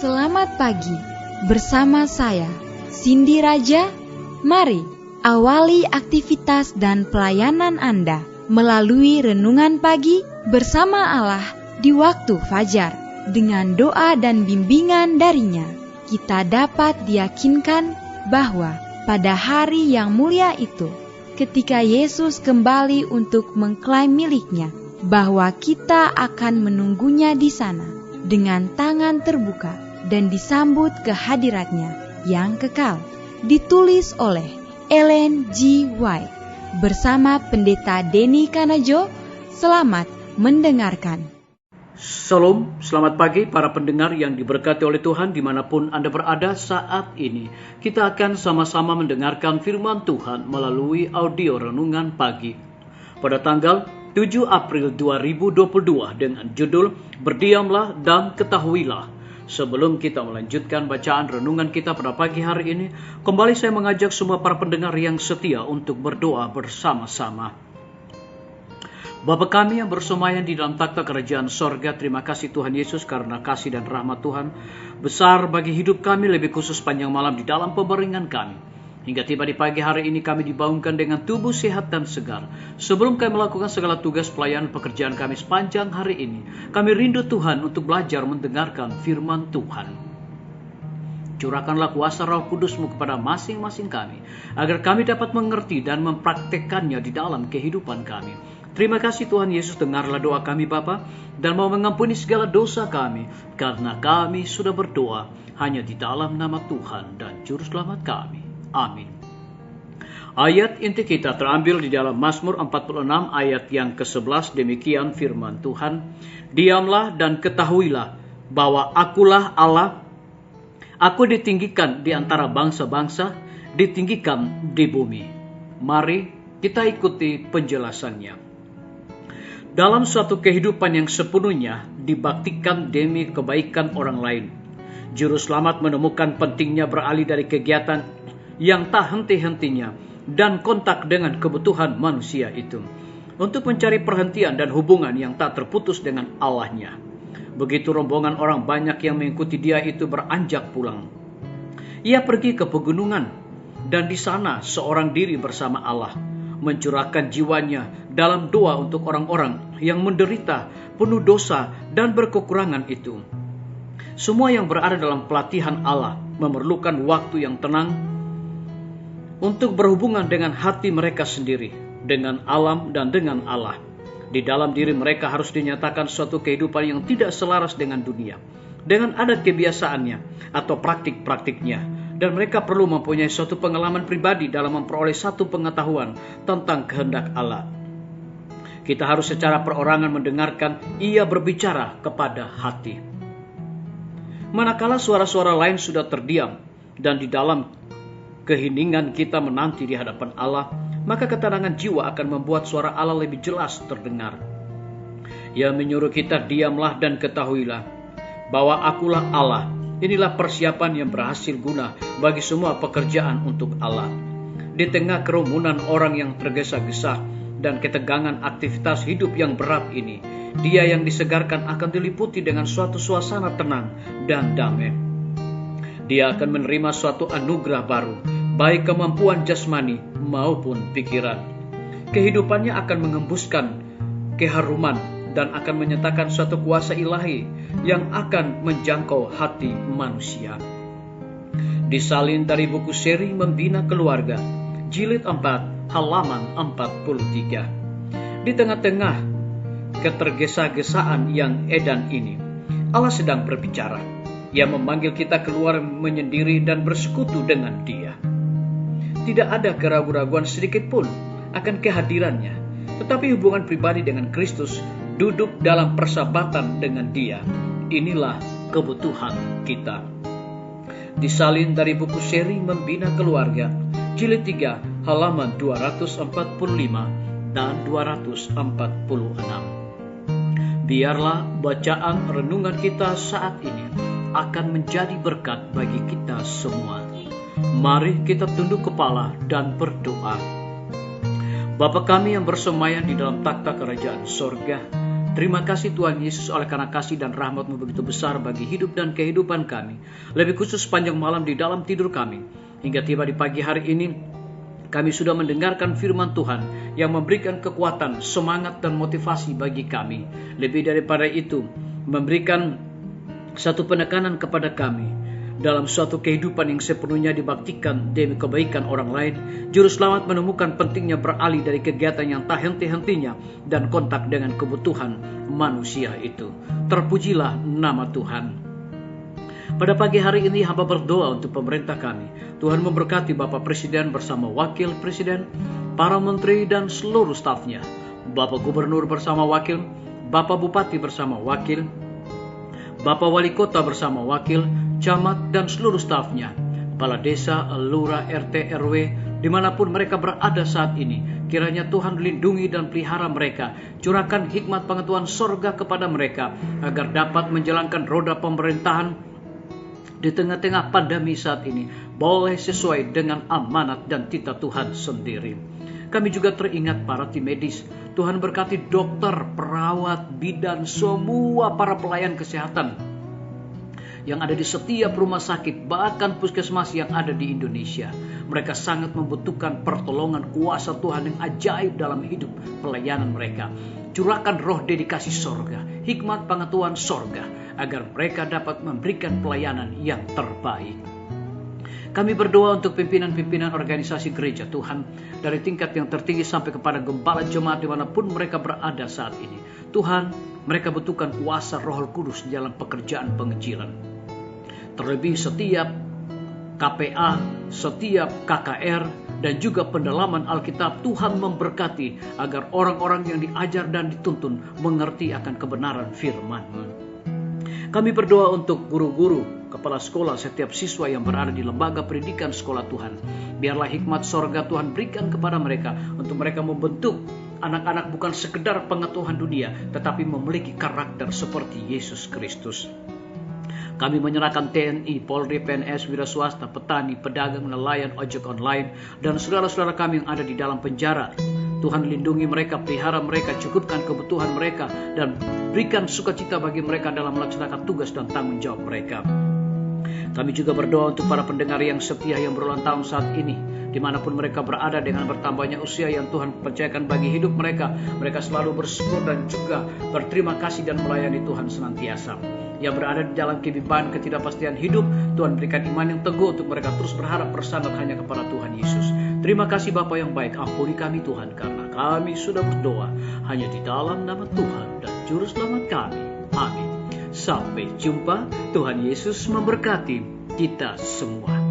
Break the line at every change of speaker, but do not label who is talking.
Selamat pagi, bersama saya, Cindy Raja. Mari awali aktivitas dan pelayanan Anda melalui renungan pagi bersama Allah di waktu fajar. Dengan doa dan bimbingan darinya, kita dapat diyakinkan bahwa pada hari yang mulia itu, ketika Yesus kembali untuk mengklaim miliknya, bahwa kita akan menunggunya di sana dengan tangan terbuka dan disambut ke hadiratnya yang kekal. Ditulis oleh Ellen G. White bersama Pendeta Denny Kanajo. Selamat mendengarkan.
Salam, selamat pagi para pendengar yang diberkati oleh Tuhan dimanapun Anda berada saat ini. Kita akan sama-sama mendengarkan firman Tuhan melalui audio renungan pagi pada tanggal 7 April 2022 dengan judul Berdiamlah dan Ketahuilah. Sebelum kita melanjutkan bacaan renungan kita pada pagi hari ini, kembali saya mengajak semua para pendengar yang setia untuk berdoa bersama-sama. Bapa kami yang bersemayam di dalam takhta kerajaan sorga, terima kasih Tuhan Yesus karena kasih dan rahmat Tuhan besar bagi hidup kami, lebih khusus panjang malam di dalam pembaringan kami. Hingga tiba di pagi hari ini kami dibangunkan dengan tubuh sehat dan segar. Sebelum kami melakukan segala tugas pelayanan pekerjaan kami sepanjang hari ini, kami rindu Tuhan untuk belajar mendengarkan firman Tuhan. Curahkanlah kuasa Roh Kudus-Mu kepada masing-masing kami, agar kami dapat mengerti dan mempraktekkannya di dalam kehidupan kami. Terima kasih Tuhan Yesus, dengarlah doa kami Bapa, dan mau mengampuni segala dosa kami, karena kami sudah berdoa hanya di dalam nama Tuhan dan Juru Selamat kami. Amin. Ayat inti kita terambil di dalam Mazmur 46 ayat yang ke-11. Demikian firman Tuhan. Diamlah dan ketahuilah bahwa akulah Allah. Aku ditinggikan di antara bangsa-bangsa, ditinggikan di bumi. Mari kita ikuti penjelasannya. Dalam suatu kehidupan yang sepenuhnya dibaktikan demi kebaikan orang lain, Juru Selamat menemukan pentingnya beralih dari kegiatan yang tak henti-hentinya dan kontak dengan kebutuhan manusia itu, untuk mencari perhentian dan hubungan yang tak terputus dengan Allahnya. Begitu rombongan orang banyak yang mengikuti dia itu beranjak pulang, ia pergi ke pegunungan, dan di sana seorang diri bersama Allah, mencurahkan jiwanya dalam doa untuk orang-orang yang menderita, penuh dosa dan berkekurangan itu. Semua yang berada dalam pelatihan Allah memerlukan waktu yang tenang untuk berhubungan dengan hati mereka sendiri, dengan alam dan dengan Allah. Di dalam diri mereka harus dinyatakan suatu kehidupan yang tidak selaras dengan dunia, dengan adat kebiasaannya atau praktik-praktiknya. Dan mereka perlu mempunyai suatu pengalaman pribadi dalam memperoleh satu pengetahuan tentang kehendak Allah. Kita harus secara perorangan mendengarkan ia berbicara kepada hati. Manakala suara-suara lain sudah terdiam dan di dalam keheningan kita menanti di hadapan Allah, maka ketenangan jiwa akan membuat suara Allah lebih jelas terdengar. Ia menyuruh kita diamlah dan ketahuilah bahwa akulah Allah. Inilah persiapan yang berhasil guna bagi semua pekerjaan untuk Allah. Di tengah kerumunan orang yang tergesa-gesa dan ketegangan aktivitas hidup yang berat ini, Dia yang disegarkan akan diliputi dengan suatu suasana tenang dan damai. Dia akan menerima suatu anugerah baru, baik kemampuan jasmani maupun pikiran. Kehidupannya akan mengembuskan keharuman dan akan menyatakan suatu kuasa ilahi yang akan menjangkau hati manusia. Disalin dari buku seri Membina Keluarga, jilid 4, halaman 43. Di tengah-tengah ketergesa-gesaan yang edan ini, Allah sedang berbicara. Ia memanggil kita keluar menyendiri dan bersekutu dengan Dia. Tidak ada keraguan-raguan sedikit pun akan kehadirannya, tetapi hubungan pribadi dengan Kristus, duduk dalam persahabatan dengan Dia, inilah kebutuhan kita. Disalin dari buku seri Membina Keluarga, jilid 3, halaman 245 dan 246. Biarlah bacaan renungan kita saat ini akan menjadi berkat bagi kita semua. Mari kita tunduk kepala dan berdoa. Bapa kami yang bersemayam di dalam takhta kerajaan sorga, Terima kasih Tuhan Yesus oleh karena kasih dan rahmat-Mu begitu besar bagi hidup dan kehidupan kami. Lebih khusus sepanjang malam di dalam tidur kami. Hingga tiba di pagi hari ini, kami sudah mendengarkan firman Tuhan yang memberikan kekuatan, semangat dan motivasi bagi kami. Lebih daripada itu, memberikan satu penekanan kepada kami dalam suatu kehidupan yang sepenuhnya dibaktikan demi kebaikan orang lain. Juru selamat menemukan pentingnya beralih dari kegiatan yang tak henti-hentinya dan kontak dengan kebutuhan manusia itu. Terpujilah nama Tuhan. Pada pagi hari ini hamba berdoa untuk pemerintah kami. Tuhan memberkati Bapak Presiden bersama Wakil Presiden, para menteri dan seluruh stafnya, Bapak Gubernur bersama Wakil, Bapak Bupati bersama Wakil, Bapak Wali Kota bersama Wakil, camat dan seluruh stafnya, kepala desa, lurah, RT, RW, dimanapun mereka berada saat ini. Kiranya Tuhan lindungi dan pelihara mereka, curahkan hikmat pengetahuan sorga kepada mereka, agar dapat menjalankan roda pemerintahan di tengah-tengah pandemi saat ini, boleh sesuai dengan amanat dan titah Tuhan sendiri. Kami juga teringat para tim medis. Tuhan berkati dokter, perawat, bidan, semua para pelayan kesehatan yang ada di setiap rumah sakit, bahkan puskesmas yang ada di Indonesia. Mereka sangat membutuhkan pertolongan kuasa Tuhan yang ajaib dalam hidup pelayanan mereka. Curahkan roh dedikasi sorga, hikmat pengetahuan sorga, agar mereka dapat memberikan pelayanan yang terbaik. Kami berdoa untuk pimpinan-pimpinan organisasi gereja Tuhan, dari tingkat yang tertinggi sampai kepada gembala jemaat dimanapun mereka berada saat ini. Tuhan, mereka butuhkan kuasa Roh Kudus dalam pekerjaan penginjilan. Terlebih setiap KPA, setiap KKR, dan juga pendalaman Alkitab, Tuhan memberkati agar orang-orang yang diajar dan dituntun mengerti akan kebenaran firman-Mu. Kami berdoa untuk guru-guru, kepala sekolah, setiap siswa yang berada di lembaga pendidikan sekolah Tuhan. Biarlah hikmat sorga Tuhan berikan kepada mereka untuk mereka membentuk anak-anak bukan sekedar pengetahuan dunia, tetapi memiliki karakter seperti Yesus Kristus. Kami menyerahkan TNI, Polri, PNS, wira swasta, petani, pedagang, nelayan, ojek online, dan saudara-saudara kami yang ada di dalam penjara. Tuhan lindungi mereka, pelihara mereka, cukupkan kebutuhan mereka, dan berikan sukacita bagi mereka dalam melaksanakan tugas dan tanggung jawab mereka. Kami juga berdoa untuk para pendengar yang setia yang berulang tahun saat ini, dimanapun mereka berada dengan bertambahnya usia yang Tuhan percayakan bagi hidup mereka. Mereka selalu bersyukur dan juga berterima kasih dan melayani Tuhan senantiasa. Yang berada di dalam kehidupan ketidakpastian hidup, Tuhan berikan iman yang teguh untuk mereka terus berharap bersandar hanya kepada Tuhan Yesus. Terima kasih Bapa yang baik, ampuni kami Tuhan, karena kami sudah berdoa hanya di dalam nama Tuhan dan Juru Selamat kami. Amin. Sampai jumpa. Tuhan Yesus memberkati kita semua.